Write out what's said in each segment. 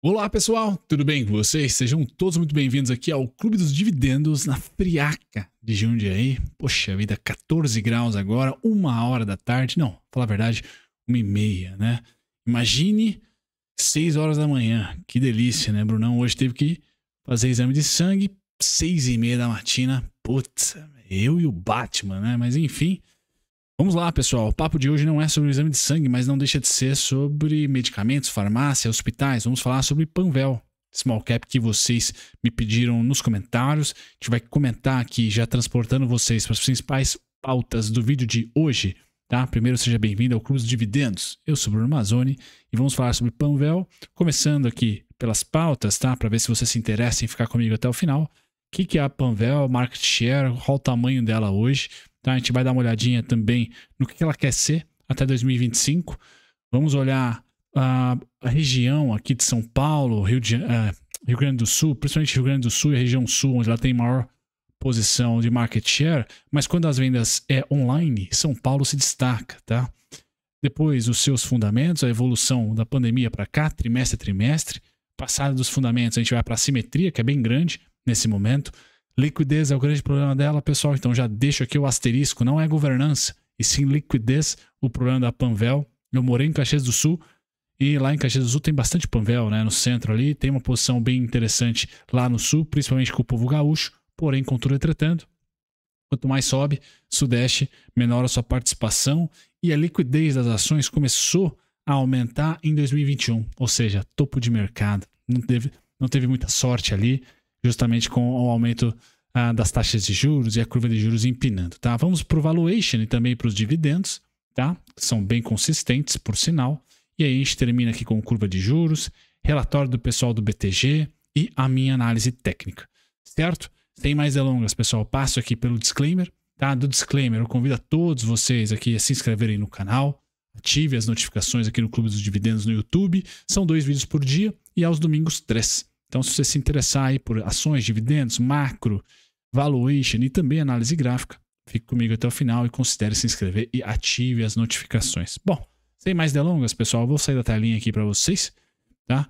Olá pessoal, tudo bem com vocês? Sejam todos muito bem-vindos aqui ao Clube dos Dividendos na Friaca de Jundiaí. Poxa vida, 14 graus agora, 1 hora da tarde, não, falar a verdade, 1h30, né? Imagine 6 horas da manhã, que delícia, né, Brunão? Hoje teve que fazer exame de sangue, 6h30 da matina, putz, eu e o Batman, né? Mas enfim... Vamos lá, pessoal. O papo de hoje não é sobre o exame de sangue, mas não deixa de ser sobre medicamentos, farmácia, hospitais. Vamos falar sobre Panvel, small cap que vocês me pediram nos comentários. A gente vai comentar aqui, já transportando vocês para as principais pautas do vídeo de hoje. Tá? Primeiro, seja bem-vindo ao Clube dos Dividendos. Eu sou o Bruno Mazzoni e vamos falar sobre Panvel, começando aqui pelas pautas, tá? Para ver se você se interessa em ficar comigo até o final. O que é a Panvel, market share, qual o tamanho dela hoje? Tá? A gente vai dar uma olhadinha também no que ela quer ser até 2025. Vamos olhar a região aqui de São Paulo, Rio Grande do Sul, principalmente Rio Grande do Sul e a região sul, onde ela tem maior posição de market share, mas quando as vendas é online, São Paulo se destaca, tá? Depois, os seus fundamentos, a evolução da pandemia para cá, trimestre a trimestre. Passado dos fundamentos, a gente vai para a simetria, que é bem grande nesse momento. Liquidez é o grande problema dela, pessoal. Então já deixo aqui o asterisco. Não é governança, e sim liquidez, o problema da Panvel. Eu morei em Caxias do Sul e lá em Caxias do Sul tem bastante Panvel, né? No centro ali. Tem uma posição bem interessante lá no sul, principalmente com o povo gaúcho. Porém, contudo, entretanto, quanto mais sobe, sudeste, menor a sua participação. E a liquidez das ações começou a aumentar em 2021. Ou seja, topo de mercado. Não teve muita sorte ali, justamente com o aumento das taxas de juros e a curva de juros empinando, tá? Vamos para o valuation e também para os dividendos, tá? São bem consistentes, por sinal. E aí a gente termina aqui com curva de juros, relatório do pessoal do BTG e a minha análise técnica, certo? Sem mais delongas, pessoal, passo aqui pelo disclaimer, tá? Do disclaimer, eu convido a todos vocês aqui a se inscreverem no canal, ative as notificações aqui no Clube dos Dividendos no YouTube. São 2 vídeos por dia e aos domingos 3. Então, se você se interessar aí por ações, dividendos, macro, valuation e também análise gráfica, fique comigo até o final e considere se inscrever e ative as notificações. Bom, sem mais delongas, pessoal, eu vou sair da telinha aqui para vocês, tá?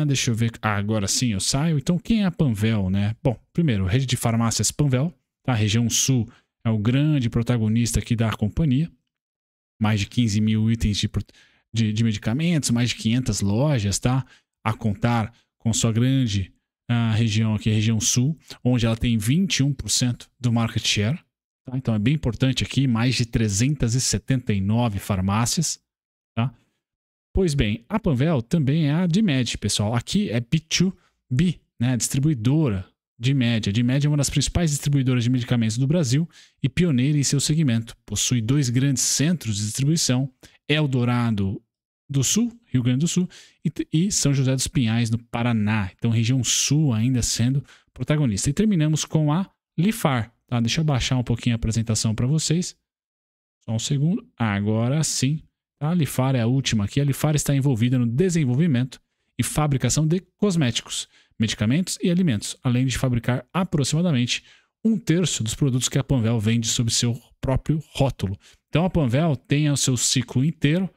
Deixa eu ver. Agora sim eu saio. Então, quem é a Panvel, né? Bom, primeiro, rede de farmácias Panvel, tá? A região sul é o grande protagonista aqui da companhia. Mais de 15 mil itens de medicamentos, mais de 500 lojas, tá? A contar com sua grande região aqui, a região sul, onde ela tem 21% do market share. Tá? Então é bem importante aqui, mais de 379 farmácias. Tá? Pois bem, a Panvel também é a DMED, pessoal. Aqui é B2B, né? Distribuidora de média. A DMED é uma das principais distribuidoras de medicamentos do Brasil e pioneira em seu segmento. Possui 2 grandes centros de distribuição, Eldorado do Sul, Rio Grande do Sul, e São José dos Pinhais, no Paraná. Então, região sul ainda sendo protagonista. E terminamos com a Lifar. Tá? Deixa eu baixar um pouquinho a apresentação para vocês. Só um segundo. Agora sim. Tá? A Lifar é a última aqui. A Lifar está envolvida no desenvolvimento e fabricação de cosméticos, medicamentos e alimentos, além de fabricar aproximadamente 1/3 dos produtos que a Panvel vende sob seu próprio rótulo. Então, a Panvel tem o seu ciclo inteiro,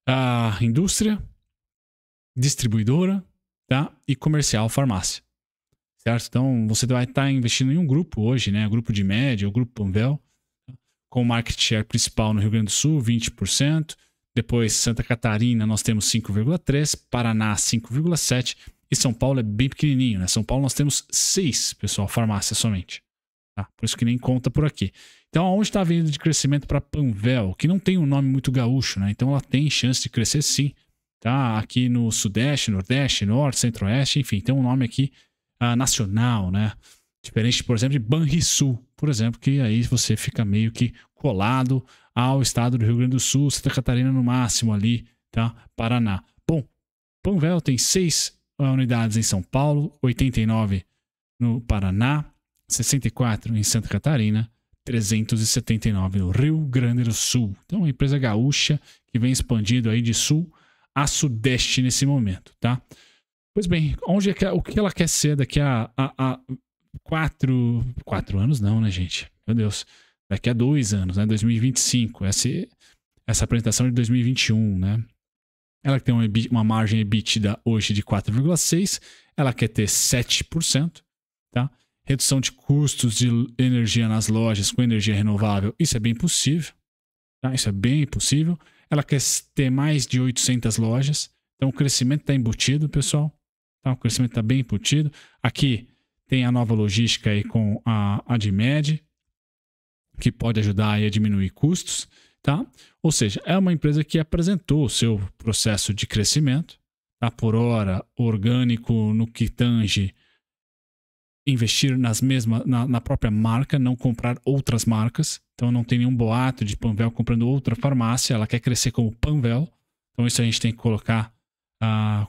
a indústria, distribuidora, tá? E comercial, farmácia, certo? Então você vai estar investindo em um grupo hoje, né? O grupo de média, o grupo Panvel, com o market share principal no Rio Grande do Sul, 20%. Depois Santa Catarina nós temos 5,3%, Paraná 5,7% e São Paulo é bem pequenininho, né? São Paulo nós temos 6, pessoal, farmácia somente. Tá? Por isso que nem conta por aqui. Então, aonde está a avenida de crescimento para Panvel, que não tem um nome muito gaúcho, né? Então, ela tem chance de crescer sim. Tá? Aqui no Sudeste, Nordeste, Norte, Centro-Oeste, enfim, tem um nome aqui nacional, né? Diferente, por exemplo, de Banrisul, por exemplo, que aí você fica meio que colado ao estado do Rio Grande do Sul, Santa Catarina no máximo ali, tá? Paraná. Bom, Panvel tem 6 unidades em São Paulo, 89 no Paraná, 64 em Santa Catarina, 379 no Rio Grande do Sul. Então, uma empresa gaúcha que vem expandindo aí de sul a sudeste nesse momento, tá? Pois bem, o que ela quer ser daqui a 4 anos não, né, gente? Meu Deus. Daqui a 2 anos, né? 2025. Essa apresentação é de 2021, né? ela tem uma margem EBITDA hoje de 4,6%, ela quer ter 7%, tá? Redução de custos de energia nas lojas com energia renovável, isso é bem possível, tá? Isso é bem possível. Ela quer ter mais de 800 lojas, então o crescimento está embutido, pessoal. Tá? O crescimento está bem embutido. Aqui tem a nova logística aí com a Admed, que pode ajudar aí a diminuir custos, tá? Ou seja, é uma empresa que apresentou o seu processo de crescimento, tá? Por hora, orgânico no que tange investir na própria marca, não comprar outras marcas. Então não tem nenhum boato de Panvel comprando outra farmácia, ela quer crescer como Panvel. Então isso a gente tem que colocar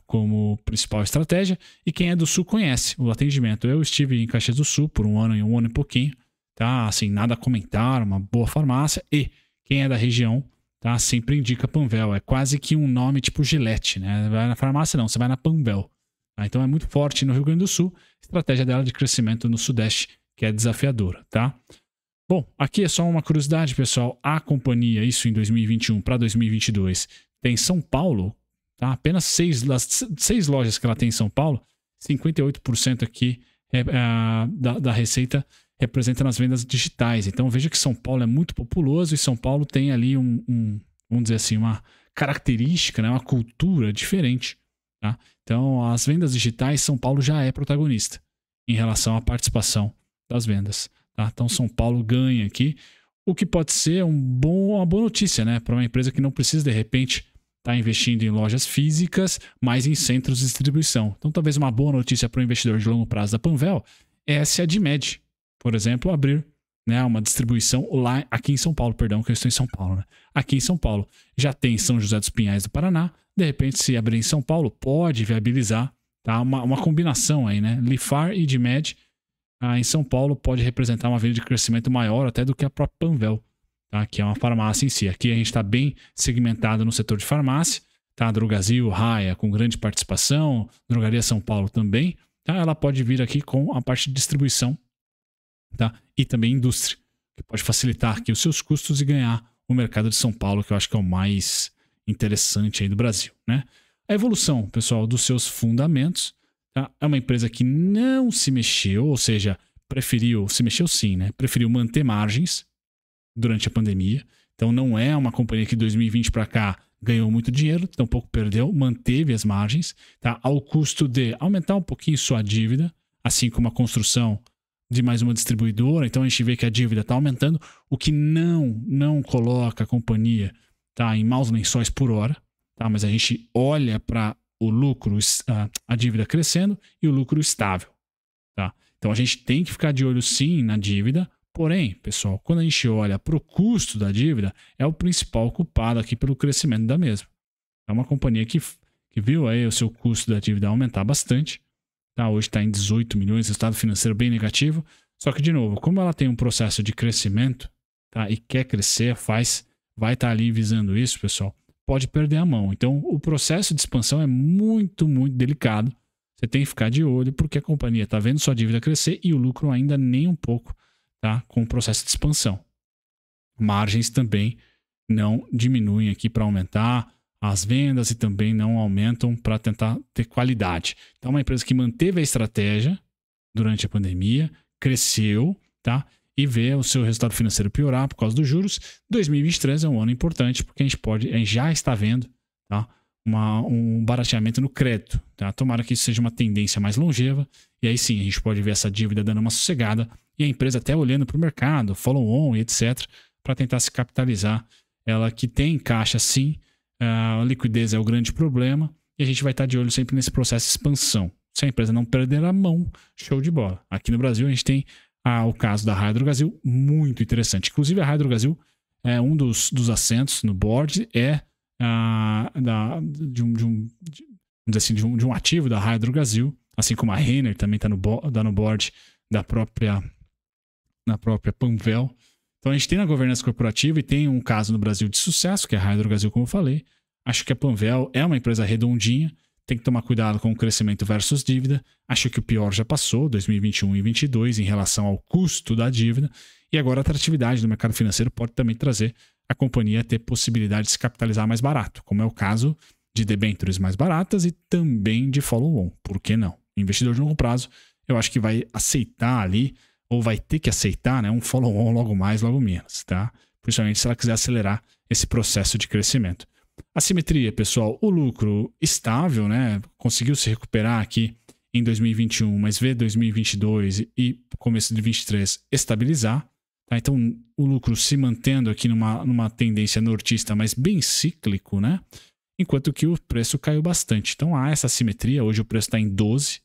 como principal estratégia. E quem é do Sul conhece o atendimento. Eu estive em Caxias do Sul por um ano e pouquinho, tá? Assim, nada a comentar, uma boa farmácia. E quem é da região, tá? Sempre indica Panvel. É quase que um nome tipo Gillette, né? Vai na farmácia não, você vai na Panvel. Tá? Então é muito forte no Rio Grande do Sul. Estratégia dela de crescimento no Sudeste, que é desafiadora, tá? Bom, aqui é só uma curiosidade, pessoal. A companhia, isso em 2021 para 2022, tem São Paulo, tá? Apenas 6 lojas que ela tem em São Paulo, 58% aqui da receita representa nas vendas digitais. Então veja que São Paulo é muito populoso e São Paulo tem ali vamos dizer assim, uma característica, né? Uma cultura diferente. Tá? Então, as vendas digitais, São Paulo já é protagonista em relação à participação das vendas. Tá? Então, São Paulo ganha aqui, o que pode ser uma boa notícia, né? Para uma empresa que não precisa, de repente, estar investindo em lojas físicas, mas em centros de distribuição. Então, talvez uma boa notícia para o investidor de longo prazo da Panvel é se a Admed, por exemplo, abrir, né, uma distribuição lá aqui em São Paulo, perdão, que eu estou em São Paulo, né? Aqui em São Paulo já tem São José dos Pinhais do Paraná. De repente, se abrir em São Paulo, pode viabilizar, tá? Uma combinação aí, né? Lifar e Admed em São Paulo pode representar uma venda de crescimento maior até do que a própria Panvel, tá? Que é uma farmácia em si. Aqui a gente está bem segmentado no setor de farmácia, tá? Drogazil, Raia com grande participação, Drogaria São Paulo também, tá? Ela pode vir aqui com a parte de distribuição, tá? E também indústria, que pode facilitar aqui os seus custos e ganhar o mercado de São Paulo, que eu acho que é o mais interessante aí do Brasil, né? A evolução, pessoal, dos seus fundamentos, tá? É uma empresa que não se mexeu, ou seja, se mexeu sim, né? Preferiu manter margens durante a pandemia. Então não é uma companhia que 2020 para cá ganhou muito dinheiro, tampouco perdeu, manteve as margens, tá? Ao custo de aumentar um pouquinho sua dívida, assim como a construção de mais uma distribuidora. Então a gente vê que a dívida está aumentando, o que não coloca a companhia, tá, em maus lençóis por hora, tá? Mas a gente olha para o lucro, a dívida crescendo e o lucro estável, tá? Então a gente tem que ficar de olho sim na dívida, porém, pessoal, quando a gente olha para o custo da dívida, é o principal culpado aqui pelo crescimento da mesma. É uma companhia que viu aí o seu custo da dívida aumentar bastante, tá? Hoje está em 18 milhões, resultado financeiro bem negativo. Só que, de novo, como ela tem um processo de crescimento, tá? E quer crescer, vai estar ali visando isso, pessoal, pode perder a mão. Então, o processo de expansão é muito, muito delicado. Você tem que ficar de olho porque a companhia está vendo sua dívida crescer e o lucro ainda nem um pouco, tá? Com o processo de expansão. Margens também não diminuem aqui para aumentar as vendas e também não aumentam para tentar ter qualidade. Então, é uma empresa que manteve a estratégia durante a pandemia, cresceu, tá? E vê o seu resultado financeiro piorar por causa dos juros. 2023 é um ano importante porque a gente já está vendo, tá? Um barateamento no crédito, tá? Tomara que isso seja uma tendência mais longeva e aí sim a gente pode ver essa dívida dando uma sossegada e a empresa até olhando para o mercado, follow-on e etc, para tentar se capitalizar. Ela que tem caixa sim, a liquidez é o grande problema e a gente vai estar de olho sempre nesse processo de expansão. Se a empresa não perder a mão, show de bola. Aqui no Brasil a gente tem o caso da Raia Drogasil, muito interessante. Inclusive a Raia Drogasil é um dos assentos no board, de um ativo da Raia Drogasil, assim como a Renner também está no board da própria Panvel. Então a gente tem na governança corporativa e tem um caso no Brasil de sucesso, que é a Raia Drogasil, como eu falei. Acho que a Panvel é uma empresa redondinha, tem que tomar cuidado com o crescimento versus dívida. Acho que o pior já passou, 2021 e 2022, em relação ao custo da dívida. E agora a atratividade do mercado financeiro pode também trazer a companhia a ter possibilidade de se capitalizar mais barato, como é o caso de debêntures mais baratas e também de follow-on. Por que não? Investidor de longo prazo, eu acho que vai aceitar ali, ou vai ter que aceitar, né, um follow-on logo mais, logo menos, tá? Principalmente se ela quiser acelerar esse processo de crescimento. Assimetria, pessoal, o lucro estável, né, conseguiu se recuperar aqui em 2021, mas vê 2022 e começo de 2023 estabilizar. Tá? Então, o lucro se mantendo aqui numa tendência nortista, mas bem cíclico, né? Enquanto que o preço caiu bastante. Então, há essa assimetria. Hoje o preço está em 12,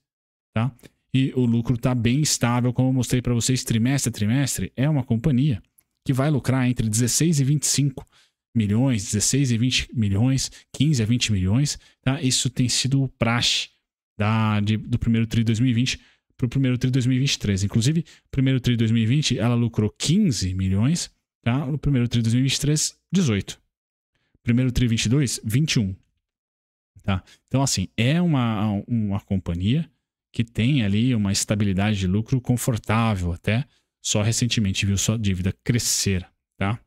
tá? E o lucro está bem estável, como eu mostrei para vocês, trimestre a trimestre. É uma companhia que vai lucrar entre 16 e 25 milhões, 16 e 20 milhões, 15 a 20 milhões. Tá? Isso tem sido o praxe do primeiro tri de 2020 para o primeiro tri de 2023. Inclusive, primeiro tri de 2020 ela lucrou 15 milhões, tá? No primeiro tri de 2023, 18. Primeiro tri 22, 21. Tá? Então, assim, é uma companhia que tem ali uma estabilidade de lucro confortável até. Só recentemente viu sua dívida crescer, tá?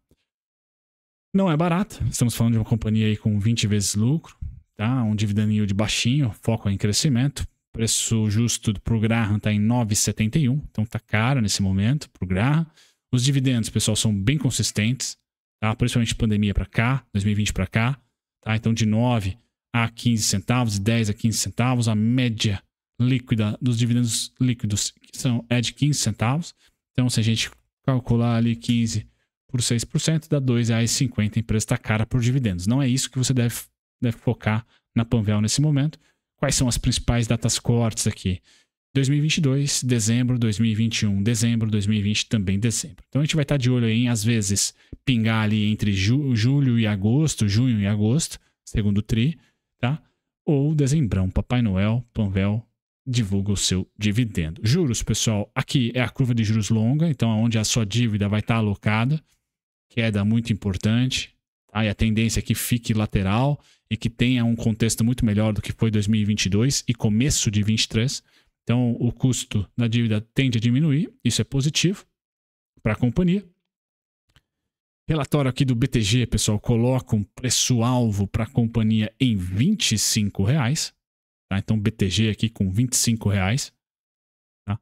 Não é barata. Estamos falando de uma companhia aí com 20 vezes lucro, tá? Um dividend yield baixinho, foco em crescimento. Preço justo para o Graham está em 9,71, então está caro nesse momento para o Graham. Os dividendos, pessoal, são bem consistentes, tá? Principalmente pandemia para cá, 2020 para cá. Tá? Então de 9 a 15 centavos, de 10 a 15 centavos. A média líquida dos dividendos líquidos é de 15 centavos. Então se a gente calcular ali 15 por 6%, dá R$ 2,50. A empresa está cara por dividendos. Não é isso que você deve focar na Panvel nesse momento. Quais são as principais datas cortes aqui? 2022, dezembro, 2021, dezembro, 2020, também dezembro. Então a gente vai estar de olho aí em, às vezes, pingar ali entre julho e agosto, junho e agosto, segundo tri, tá? Ou dezembrão, Papai Noel, Panvel divulga o seu dividendo. Juros, pessoal, aqui é a curva de juros longa, então onde a sua dívida vai estar alocada, queda muito importante, tá? E a tendência é que fique lateral e que tenha um contexto muito melhor do que foi 2022 e começo de 2023. Então, o custo da dívida tende a diminuir, isso é positivo para a companhia. Relatório aqui do BTG, pessoal, coloca um preço-alvo para a companhia em R$ 25,00. Tá? Então, BTG aqui com R$ 25,00. Tá?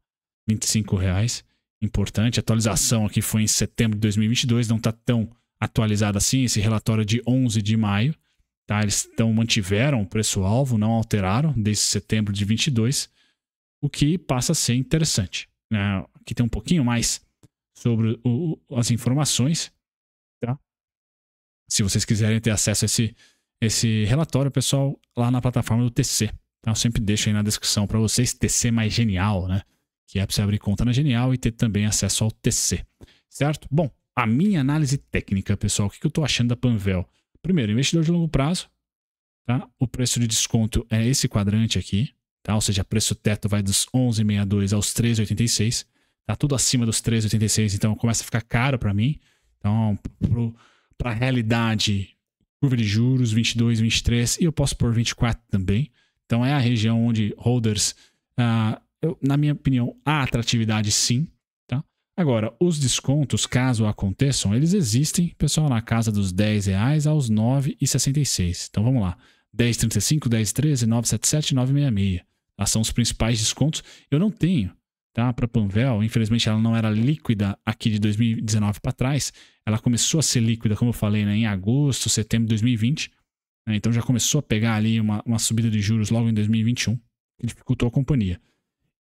R$ 25,00, importante. A atualização aqui foi em setembro de 2022, não está tão atualizada assim, esse relatório de 11 de maio. Tá? Eles mantiveram o preço-alvo, não alteraram desde setembro de 22, o que passa a ser interessante. Né? Aqui tem um pouquinho mais sobre as informações. Tá? Se vocês quiserem ter acesso a esse relatório, pessoal, lá na plataforma do TC. Tá? Eu sempre deixo aí na descrição para vocês, TC mais Genial, né? Que é para você abrir conta na Genial e ter também acesso ao TC. Certo? Bom, a minha análise técnica, pessoal, o que eu estou achando da Panvel? Primeiro, investidor de longo prazo, tá? O preço de desconto é esse quadrante aqui, tá? Ou seja, preço teto vai dos 11,62 aos 13,86, tá? Tudo acima dos 13,86, então começa a ficar caro para mim. Então, para a realidade, curva de juros 22, 23 e eu posso pôr 24 também. Então é a região onde holders, na minha opinião, há atratividade sim. Agora, os descontos, caso aconteçam, eles existem, pessoal, na casa dos R$10 aos R$ 9,66. Então vamos lá. 10,35, 10,13, 9,77, 9,66. Tá? São os principais descontos. Eu não tenho, tá? Para a Panvel, infelizmente ela não era líquida aqui de 2019 para trás. Ela começou a ser líquida, como eu falei, né, em agosto, setembro de 2020. Né? Então já começou a pegar ali uma subida de juros logo em 2021, que dificultou a companhia.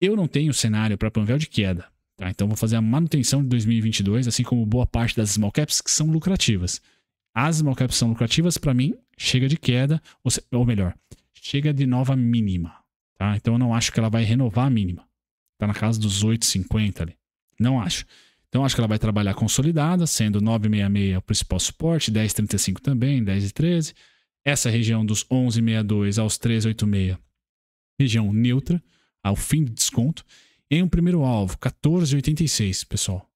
Eu não tenho cenário para a Panvel de queda. Tá, então vou fazer a manutenção de 2022, assim como boa parte das small caps que são lucrativas. As small caps são lucrativas, para mim, chega de queda, ou melhor, chega de nova mínima. Tá? Então eu não acho que ela vai renovar a mínima. Está na casa dos 8,50 ali. Não acho. Então acho que ela vai trabalhar consolidada, sendo 9,66 o principal suporte, 10,35 também, 10,13. Essa região dos 11,62 aos 13,86, região neutra, ao fim do desconto. Em um primeiro alvo, 14,86, pessoal.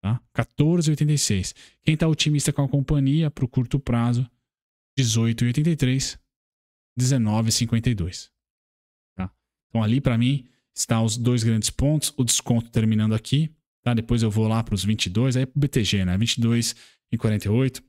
Tá? 14,86. Quem está otimista com a companhia para o curto prazo, 18,83, 19,52. Tá? Então ali para mim está os dois grandes pontos, o desconto terminando aqui. Tá? Depois eu vou lá para os 22, aí para o BTG, né? 22,48.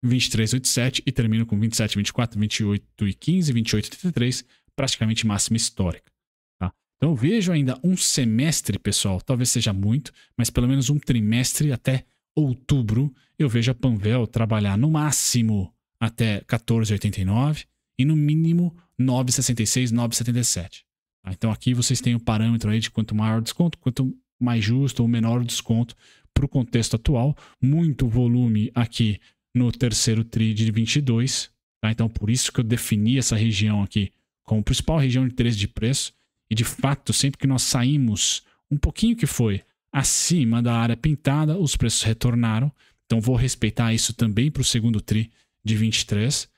23,87 e termino com 27,24, 28,15, 28,33, praticamente máxima histórica. Tá? Então eu vejo ainda um semestre, pessoal, talvez seja muito, mas pelo menos um trimestre até outubro, eu vejo a Panvel trabalhar no máximo até 14,89 e no mínimo 9,66, 9,77. Tá? Então aqui vocês têm o parâmetro aí de quanto maior o desconto, quanto mais justo ou menor o desconto para o contexto atual. Muito volume aqui no terceiro TRI de 22. Tá? Então por isso que eu defini essa região aqui como principal região de interesse de preço. E de fato, sempre que nós saímos um pouquinho que foi acima da área pintada, os preços retornaram. Então vou respeitar isso também para o segundo TRI de 23,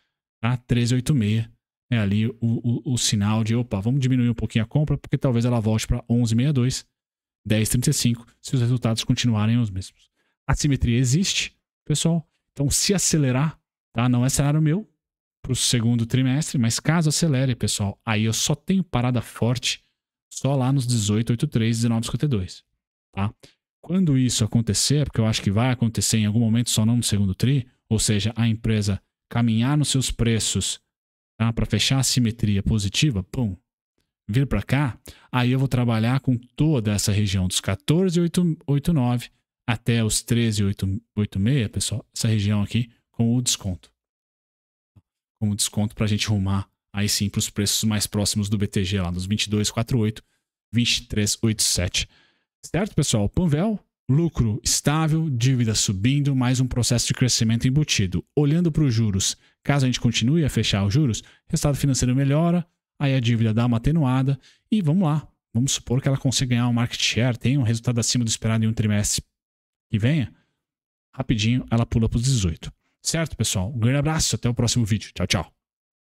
tá? 13,86 é ali o sinal de, opa, vamos diminuir um pouquinho a compra, porque talvez ela volte para 11,62, 10,35, se os resultados continuarem os mesmos. A simetria existe, pessoal. Então se acelerar, tá? Não é cenário meu para o segundo trimestre, mas caso acelere, pessoal, aí eu só tenho parada forte só lá nos 18,83, 19,52. Tá? Quando isso acontecer, porque eu acho que vai acontecer em algum momento, só não no segundo TRI, ou seja, a empresa caminhar nos seus preços, tá? Para fechar a simetria positiva, pum, vir para cá, aí eu vou trabalhar com toda essa região dos 14,89 até os 13,86, pessoal, essa região aqui com o desconto. Como desconto para a gente rumar aí sim para os preços mais próximos do BTG, lá nos 22,48, 23,87. Certo, pessoal? Panvel, lucro estável, dívida subindo, mais um processo de crescimento embutido. Olhando para os juros, caso a gente continue a fechar os juros, o resultado financeiro melhora, aí a dívida dá uma atenuada e vamos lá. Vamos supor que ela consiga ganhar um market share, tenha um resultado acima do esperado em um trimestre que venha. Rapidinho, ela pula para os 18. Certo, pessoal? Um grande abraço, até o próximo vídeo. Tchau, tchau.